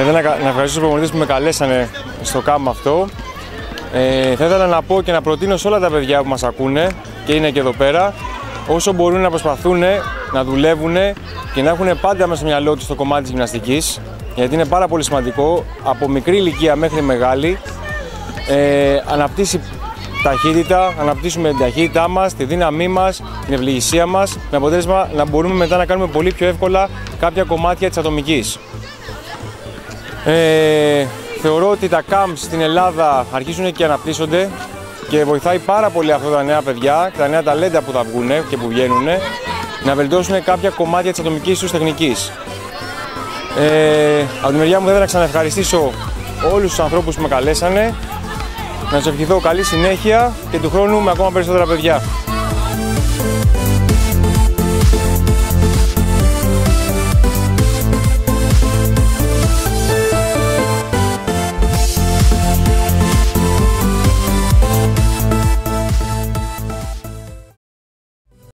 Θα ήθελα να ευχαριστήσω τους προπονητές που με καλέσανε στο κάμπ αυτό. Θα ήθελα να πω και να προτείνω σε όλα τα παιδιά που μας ακούνε και είναι και εδώ πέρα, όσο μπορούν να προσπαθούν να δουλεύουν και να έχουν πάντα μέσα στο μυαλό τους το κομμάτι της γυμναστικής, γιατί είναι πάρα πολύ σημαντικό από μικρή ηλικία μέχρι μεγάλη. Αναπτύσσει ταχύτητα, αναπτύσσουμε την ταχύτητά μας, τη δύναμή μας, την ευληγησία μας, με αποτέλεσμα να μπορούμε μετά να κάνουμε πολύ πιο εύκολα κάποια κομμάτια της ατομικής. Θεωρώ ότι τα camps στην Ελλάδα αρχίζουν και αναπτύσσονται και βοηθάει πάρα πολύ αυτά τα νέα παιδιά, τα νέα ταλέντα που θα βγουν και που βγαίνουν, να βελτιώσουν κάποια κομμάτια της ατομικής τους τεχνικής. Από τη μεριά μου θα ήθελα να ξαναευχαριστήσω όλους τους ανθρώπους που με καλέσανε, να τους ευχηθώ καλή συνέχεια και του χρόνου με ακόμα περισσότερα παιδιά.